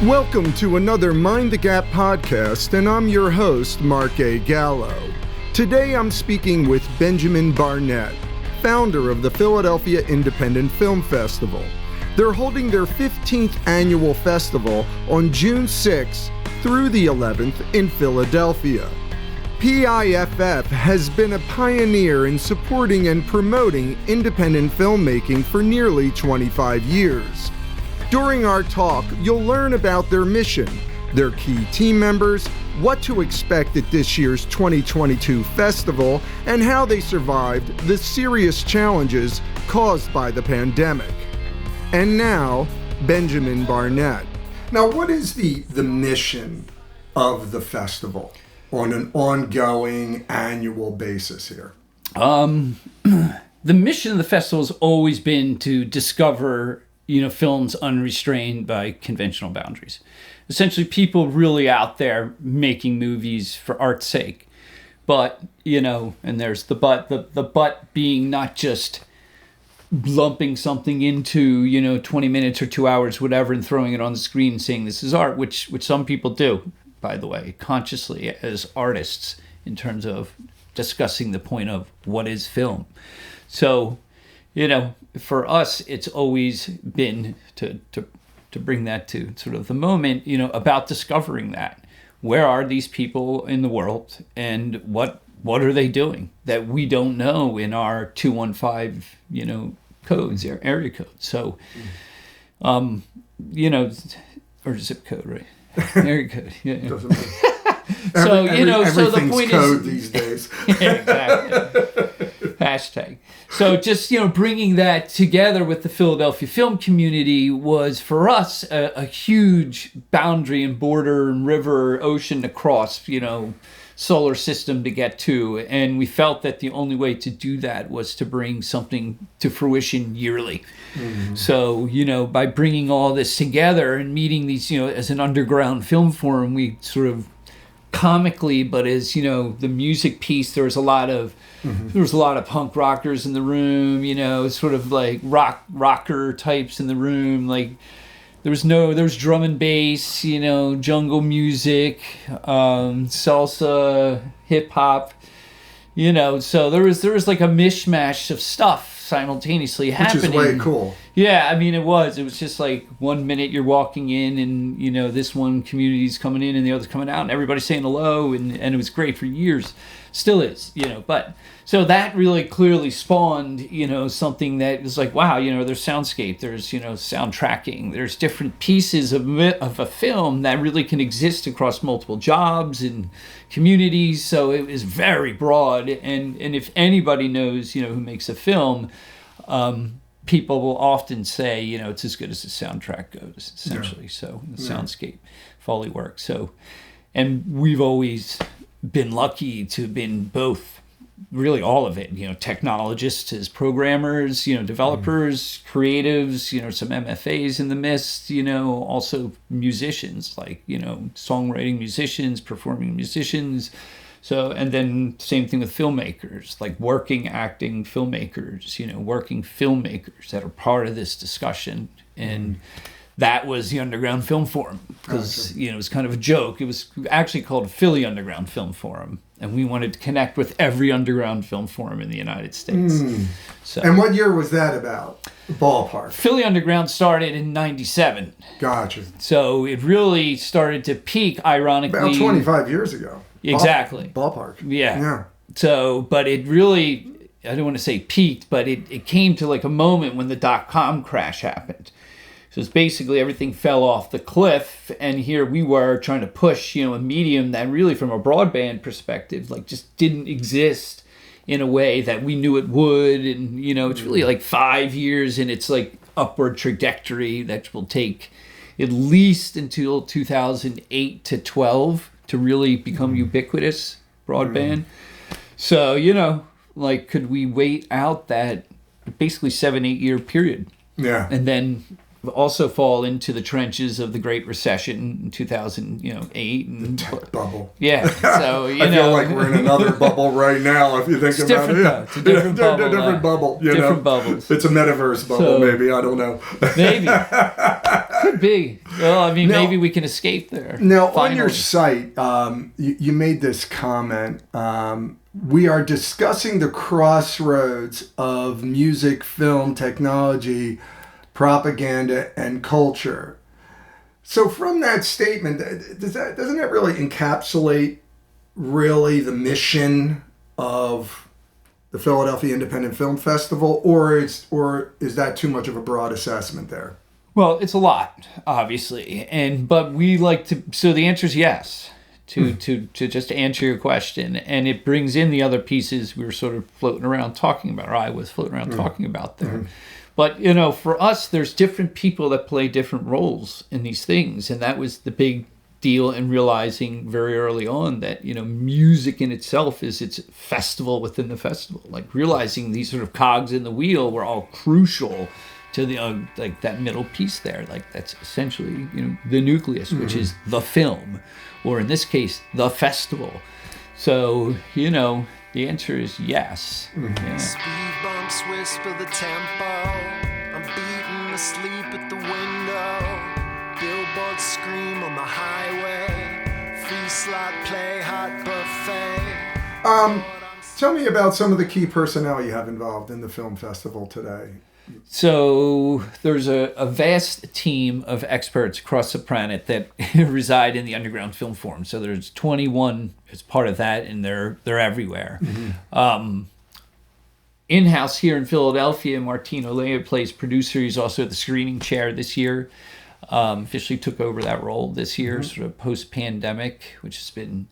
Welcome to another Mind the Gap podcast, and I'm your host, Marc A. Gallo. Today I'm speaking with Benjamin Barnett, founder of the Philadelphia Independent Film Festival. They're holding their 15th annual festival on June 6th through the 11th in Philadelphia. PIFF has been a pioneer in supporting and promoting independent filmmaking for nearly 25 years. During our talk, you'll learn about their mission, their key team members, what to expect at this year's 2022 festival, and how they survived the serious challenges caused by the pandemic. And now, Benjamin Barnett. Now, what is the mission of the festival on an ongoing annual basis here? The mission of the festival has always been to discover films unrestrained by conventional boundaries. Essentially, people really out there making movies for art's sake. But, and there's the but, the but being not just lumping something into, 20 minutes or 2 hours, whatever, and throwing it on the screen and saying this is art, which some people do, by the way, consciously as artists in terms of discussing the point of what is film. So, for us, it's always been to bring that to sort of the moment, about discovering that. Where are these people in the world, and what are they doing that we don't know in our 215, codes, or area codes? So, or zip code, right? Area code, yeah. Doesn't matter. So, so the point code is these days. Yeah, exactly. Hashtag. So just, bringing that together with the Philadelphia film community was for us a huge boundary and border and river, ocean to cross, solar system to get to. And we felt that the only way to do that was to bring something to fruition yearly. Mm-hmm. So, by bringing all this together and meeting these, as an underground film forum, we sort of comically, but as the music piece, there was a lot of punk rockers in the room, sort of like rocker types in the room. Like there was drum and bass, jungle music, salsa, hip hop, so there was like a mishmash of stuff simultaneously happening. Which is way cool. Yeah, it was just like 1 minute you're walking in and, this one community's coming in and the other's coming out and everybody's saying hello and it was great for years. Still is, but so that really clearly spawned, something that was like, wow, there's soundscape, there's, sound tracking, there's different pieces of a film that really can exist across multiple jobs and communities. So it was very broad. And if anybody knows, who makes a film, people will often say, it's as good as the soundtrack goes, essentially. Yeah. So the soundscape, Foley work. So, and we've always been lucky to have been both, really all of it, technologists as programmers, developers, creatives, some MFAs in the midst, also musicians, like, songwriting musicians, performing musicians. So, and then same thing with filmmakers, like working, acting filmmakers, working filmmakers that are part of this discussion. And that was the Underground Film Forum, because, it was kind of a joke. It was actually called Philly Underground Film Forum. And we wanted to connect with every underground film forum in the United States. So, and what year was that about? Ballpark. Philly Underground started in 97. Gotcha. So it really started to peak, ironically. About 25 years ago. Exactly. Ballpark. Yeah. So, but it really, I don't want to say peaked, but it came to like a moment when the .com crash happened. So it's basically everything fell off the cliff, and here we were trying to push, a medium that really, from a broadband perspective, like just didn't exist in a way that we knew it would. And, it's really like 5 years in its like upward trajectory that will take at least until 2008 to 12 to really become ubiquitous broadband. So, like, could we wait out that basically 7-8 year period? Yeah. And then also fall into the trenches of the Great Recession in 2008 and the tech bubble. Yeah, so I feel like we're in another bubble right now. If you think about it, it's a different bubble. Different bubble. Different bubbles. It's a metaverse bubble, maybe. I don't know. Maybe. Could be. Well, I mean, maybe we can escape there. Now, Finally. on your site, you made this comment. We are discussing the crossroads of music, film, technology, propaganda, and culture. So from that statement, doesn't that really encapsulate really the mission of the Philadelphia Independent Film Festival, or is that too much of a broad assessment there? Well, it's a lot, obviously, but we like to. So the answer is yes. To just answer your question, and it brings in the other pieces we were sort of floating around talking about, or I was floating around talking about there. But for us, there's different people that play different roles in these things, and that was the big deal in realizing very early on that music in itself is its festival within the festival. Like realizing these sort of cogs in the wheel were all crucial to the like that middle piece there. Like that's essentially the nucleus, which is the film, or in this case the festival. So the answer is yes. Yeah. Speed bumps whisper the tempo. I'm beating asleep at the window. Billboards scream on the highway. Free slot play, hot buffet. Tell me about some of the key personnel you have involved in the film festival today. So there's a vast team of experts across the planet that reside in the Underground Film Forum. So there's 21 as part of that, and they're everywhere. In-house here in Philadelphia, Martin Olea plays producer. He's also the screening chair this year. Officially took over that role this year, sort of post-pandemic, which has been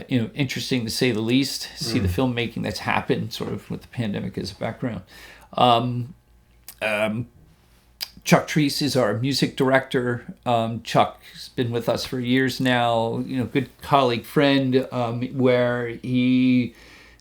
interesting to say the least. See the filmmaking that's happened sort of with the pandemic as a background. Chuck Treese is our music director. Chuck's been with us for years now, good colleague, friend, where he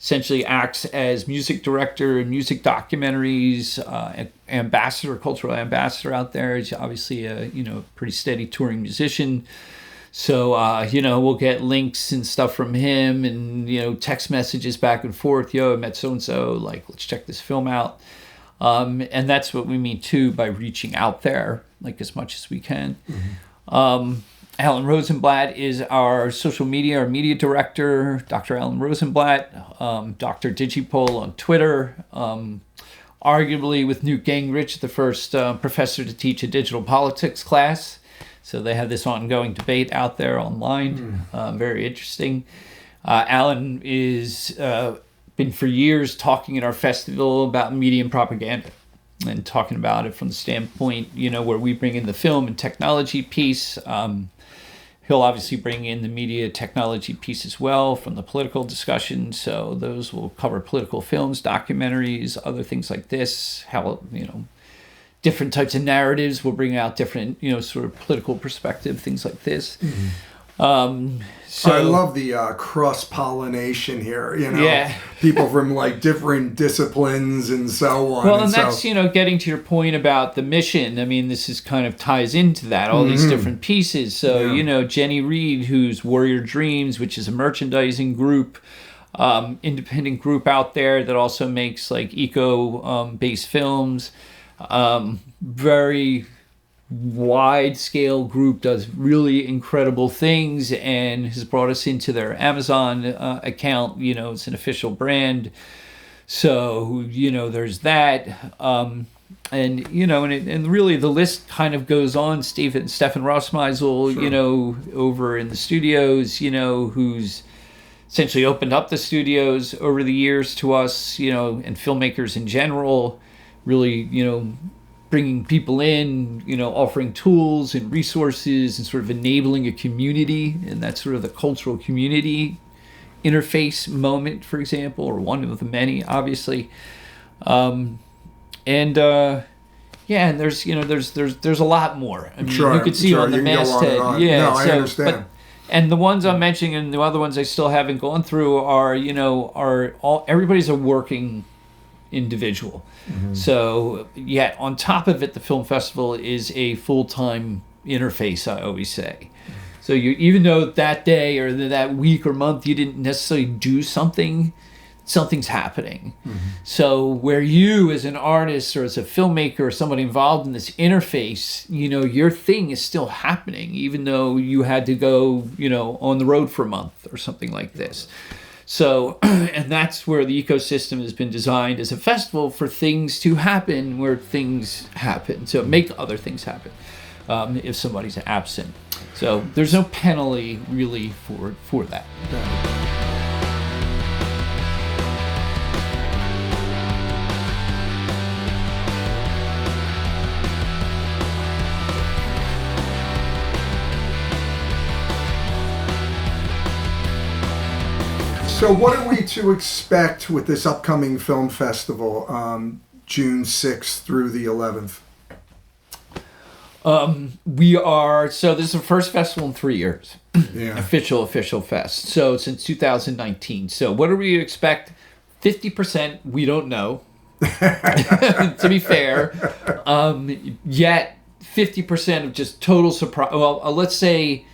essentially acts as music director in music documentaries, cultural ambassador out there. He's obviously a, pretty steady touring musician. So, we'll get links and stuff from him and, text messages back and forth. Yo, I met so-and-so, like, let's check this film out. And that's what we mean, too, by reaching out there, like, as much as we can. Alan Rosenblatt is our social media, our media director, Dr. Alan Rosenblatt, Dr. Digipole on Twitter, arguably with Newt Gingrich, the first professor to teach a digital politics class. So they have this ongoing debate out there online, very interesting. Alan is been for years talking at our festival about media and propaganda, and talking about it from the standpoint, where we bring in the film and technology piece. He'll obviously bring in the media technology piece as well from the political discussion. So those will cover political films, documentaries, other things like this. How, different types of narratives will bring out different, sort of political perspective, things like this. So I love the cross-pollination here, people from like different disciplines and so on. Well, and that's, getting to your point about the mission. I mean, this is kind of ties into that, all these different pieces. So, Jenny Reed, who's Warrior Dreams, which is a merchandising group, independent group out there that also makes like eco-based films, very wide scale group, does really incredible things, and has brought us into their Amazon account. It's an official brand. So, there's that. And really the list kind of goes on. Stefan Rossmeisel, over in the studios, who's essentially opened up the studios over the years to us, and filmmakers in general, really, bringing people in, offering tools and resources and sort of enabling a community, and that's sort of the cultural community interface moment, for example, or one of the many, obviously. And there's a lot more. I mean, you could see on the masthead. I understand. And the ones I'm mentioning and the other ones I still haven't gone through are everybody's a working individual. So on top of it, the film festival is a full-time interface, I always say. So even though that day or that week or month you didn't necessarily do something something's happening. So where you as an artist or as a filmmaker or somebody involved in this interface, your thing is still happening, even though you had to go, on the road for a month or something like this. So, and that's where the ecosystem has been designed as a festival for things to happen where things happen. So make other things happen if somebody's absent. So there's no penalty really for that. So what are we to expect with this upcoming film festival, June 6th through the 11th? So this is the first festival in 3 years. Yeah. Official fest. So since 2019. So what do we expect? 50%, we don't know. To be fair. Yet 50% of just total surprise. Well, let's say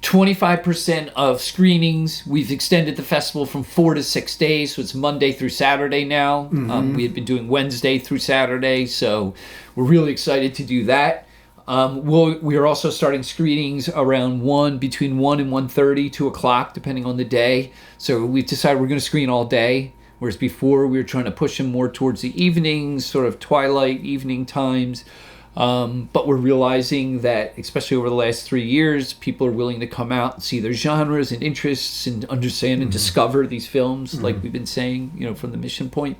25% of screenings. We've extended the festival from 4 to 6 days, so it's Monday through Saturday now. We had been doing Wednesday through Saturday, so we're really excited to do that. We are also starting screenings around between 1 and 1:30, 2 o'clock, depending on the day. So we've decided we're going to screen all day, whereas before we were trying to push them more towards the evenings, sort of twilight, evening times. But we're realizing that, especially over the last 3 years, people are willing to come out and see their genres and interests and understand and discover these films, like we've been saying, from the mission point.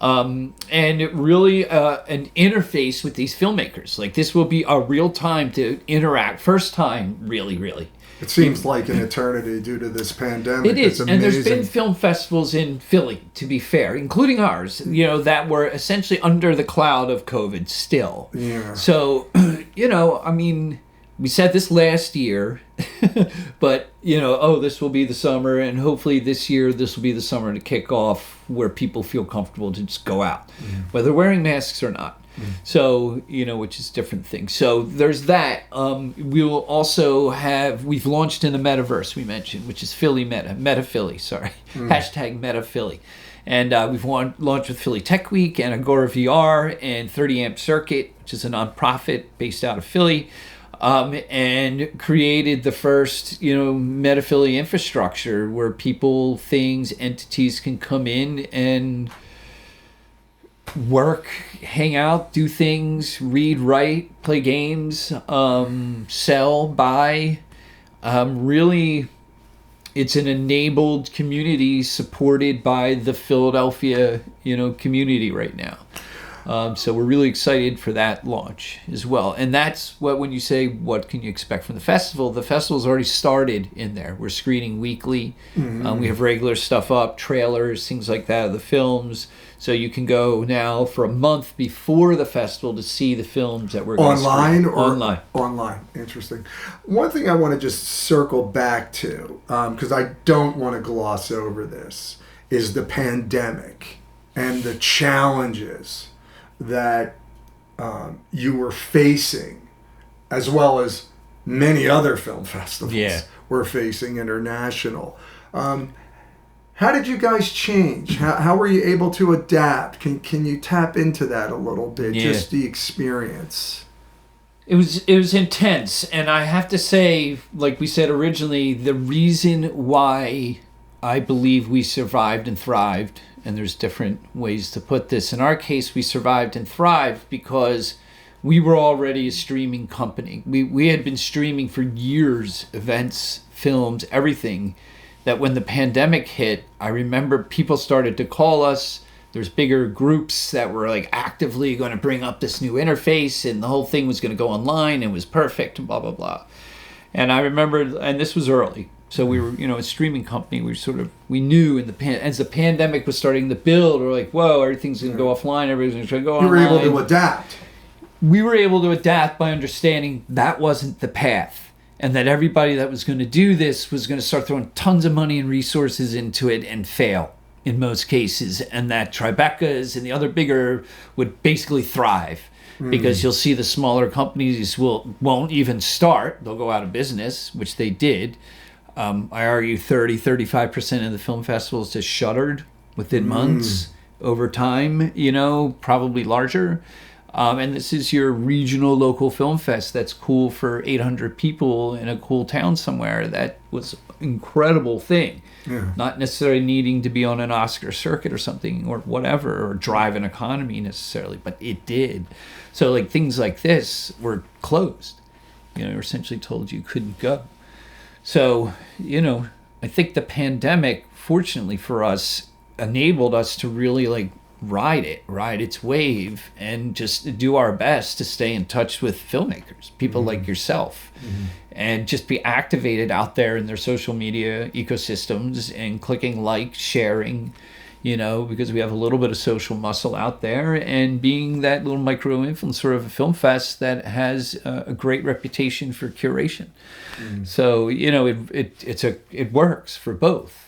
And it really an interface with these filmmakers. Like, this will be a real time to interact. First time, really. It seems like an eternity due to this pandemic. It is, it's amazing. and there's been film festivals in Philly, to be fair, including ours, that were essentially under the cloud of COVID still. Yeah. So, we said this last year, but, this will be the summer, and hopefully this year, this will be the summer to kick off where people feel comfortable to just go out, whether wearing masks or not. So, which is a different thing. So there's that. We will also we've launched in the metaverse, we mentioned, which is Philly Meta Philly, sorry. Hashtag Meta Philly. And we've launched with Philly Tech Week and Agora VR and 30 Amp Circuit, which is a nonprofit based out of Philly. And created the first, Meta Philly infrastructure where people, things, entities can come in and work, hang out, do things, read, write, play games, sell, buy. Really, it's an enabled community supported by the Philadelphia, community right now. So we're really excited for that launch as well. And that's when you say, what can you expect from the festival's already started in there. We're screening weekly. We have regular stuff up, trailers, things like that of the films. So you can go now for a month before the festival to see the films that we're going to screen. Online. Interesting. One thing I want to just circle back to, because I don't want to gloss over this, is the pandemic and the challenges that you were facing, as well as many other film festivals were facing international. How did you guys change? How were you able to adapt? Can you tap into that a little bit? Yeah. Just the experience. It was intense, and I have to say, like we said originally, the reason why I believe we survived and thrived, and there's different ways to put this. In our case, we survived and thrived because we were already a streaming company. We had been streaming for years, events, films, everything. That when the pandemic hit, I remember people started to call us. There's bigger groups that were like actively going to bring up this new interface, and the whole thing was going to go online. It was perfect, and blah, blah, blah. And I remember, and this was early. So we were, a streaming company. We knew as the pandemic was starting to build, we're like, whoa, everything's going to go offline. Everything's going to go online. You were able to adapt. We were able to adapt by understanding that wasn't the path. And that everybody that was going to do this was going to start throwing tons of money and resources into it and fail in most cases. And that Tribeca's and the other bigger would basically thrive because you'll see the smaller companies won't even start. They'll go out of business, which they did. I argue 35% of the film festivals just shuttered within months, over time, probably larger. And this is your regional local film fest that's cool for 800 people in a cool town somewhere. That was an incredible thing. Yeah. Not necessarily needing to be on an Oscar circuit or something or whatever, or drive an economy necessarily, but it did. So like things like this were closed. You're essentially told you couldn't go. So, I think the pandemic, fortunately for us, enabled us to really like ride its wave, and just do our best to stay in touch with filmmakers, people like yourself, and just be activated out there in their social media ecosystems and clicking like, sharing, because we have a little bit of social muscle out there, and being that little micro influencer of a film fest that has a great reputation for curation. So, it works for both.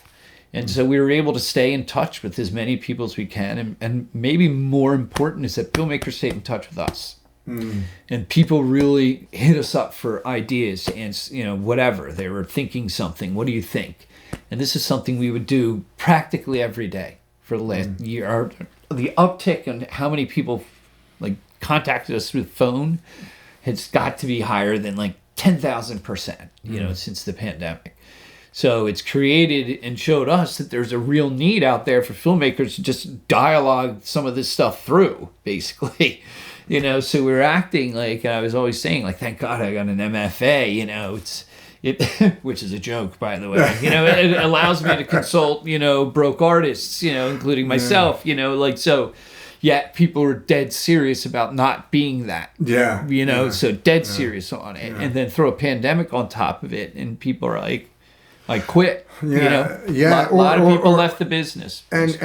And so we were able to stay in touch with as many people as we can. And maybe more important is that filmmakers stayed in touch with us. And people really hit us up for ideas and, whatever. They were thinking something. What do you think? And this is something we would do practically every day for the last year. The uptick on how many people like contacted us through the phone has got to be higher than like 10,000%, since the pandemic. So it's created and showed us that there's a real need out there for filmmakers to just dialogue some of this stuff through, basically. So we're acting like, I was always saying, like, thank God I got an MFA, which is a joke, by the way. It allows me to consult, broke artists, including myself, so. Yet people are dead serious about not being that. Yeah. So dead serious on it. Yeah. And then throw a pandemic on top of it, and people are like, I quit. Yeah. A lot of people left the business. And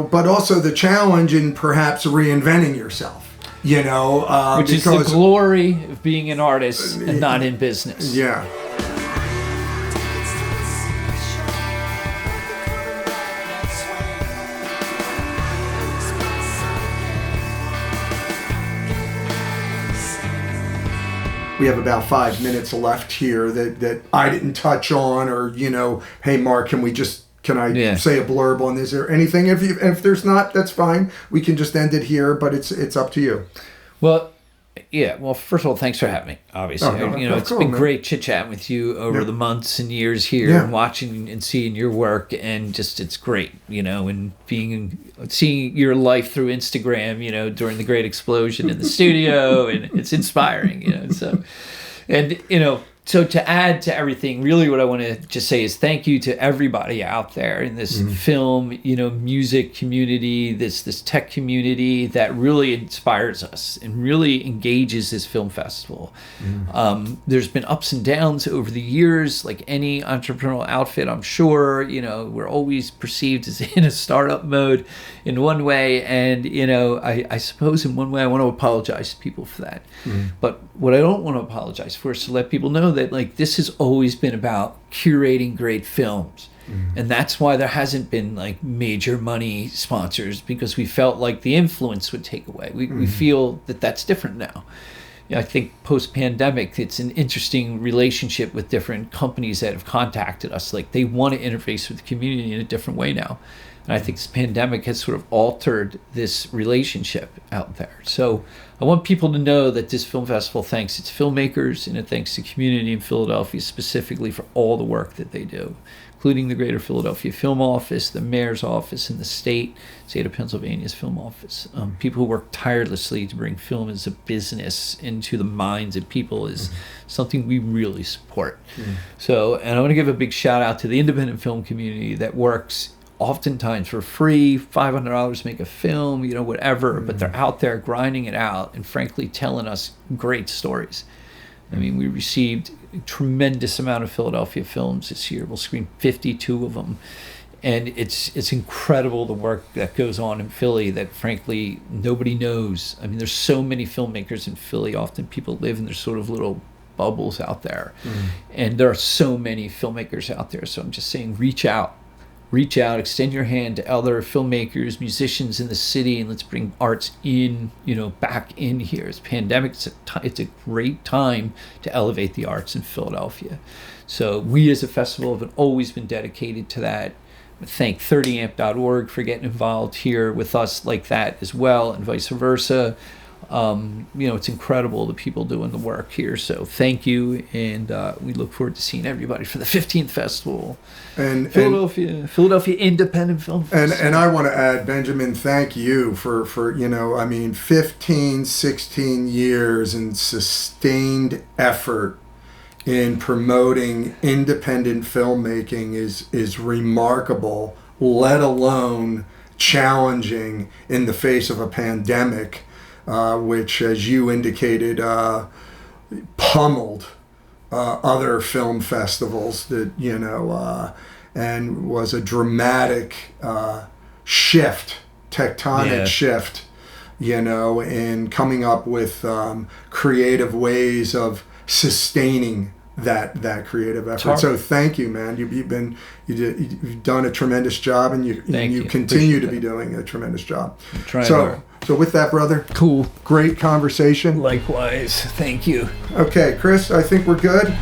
but also the challenge in perhaps reinventing yourself. Which is the glory of being an artist and not in business. Yeah. We have about 5 minutes left here that I didn't touch on, or hey Mark, can I say a blurb on this? Is there anything? If there's not, that's fine. We can just end it here, but it's up to you. Well, yeah. Well, first of all, thanks for having me. Obviously, it's been great chit chatting with you over the months and years here, and watching and seeing your work, and just it's great, and seeing your life through Instagram, during the great explosion in the studio, and it's inspiring, So, and so to add to everything, really what I want to just say is thank you to everybody out there in this film, music community, this tech community that really inspires us and really engages this film festival. There's been ups and downs over the years, like any entrepreneurial outfit, I'm sure, we're always perceived as in a startup mode in one way. And, I suppose in one way I want to apologize to people for that. But what I don't want to apologize for is to let people know that like this has always been about curating great films. And that's why there hasn't been like major money sponsors, because we felt like the influence would take away. We feel that that's different now. I think post-pandemic, it's an interesting relationship with different companies that have contacted us. Like they want to interface with the community in a different way now. And I think this pandemic has sort of altered this relationship out there. So I want people to know that this film festival thanks its filmmakers, and it thanks the community in Philadelphia specifically for all the work that they do, including the Greater Philadelphia Film Office, the Mayor's Office, and the state of Pennsylvania's Film Office. People who work tirelessly to bring film as a business into the minds of people is something we really support. So, and I want to give a big shout out to the independent film community that works oftentimes for free, $500 to make a film, whatever, but they're out there grinding it out and frankly telling us great stories. I mean, we received a tremendous amount of Philadelphia films this year. We'll screen 52 of them. And it's incredible the work that goes on in Philly that frankly nobody knows. I mean, there's so many filmmakers in Philly. Often people live in their sort of little bubbles out there. And there are so many filmmakers out there. So I'm just saying, reach out, extend your hand to other filmmakers, musicians in the city, and let's bring arts in, back in here. It's pandemic, it's a great time to elevate the arts in Philadelphia. So we as a festival have always been dedicated to that. thank 30amp.org for getting involved here with us like that as well, and vice versa. It's incredible, the people doing the work here. So thank you, and we look forward to seeing everybody for the 15th festival. And Philadelphia Independent Film Festival. And I want to add, Benjamin, thank you for 15, 16 years and sustained effort in promoting independent filmmaking is remarkable, let alone challenging in the face of a pandemic. Which, as you indicated, pummeled other film festivals and was a dramatic shift, tectonic shift, in coming up with creative ways of sustaining that creative effort. So thank you, man. You've done a tremendous job, and you continue to be doing a tremendous job. So with that, brother, cool, great conversation. Likewise, thank you. Okay, Chris, I think we're good.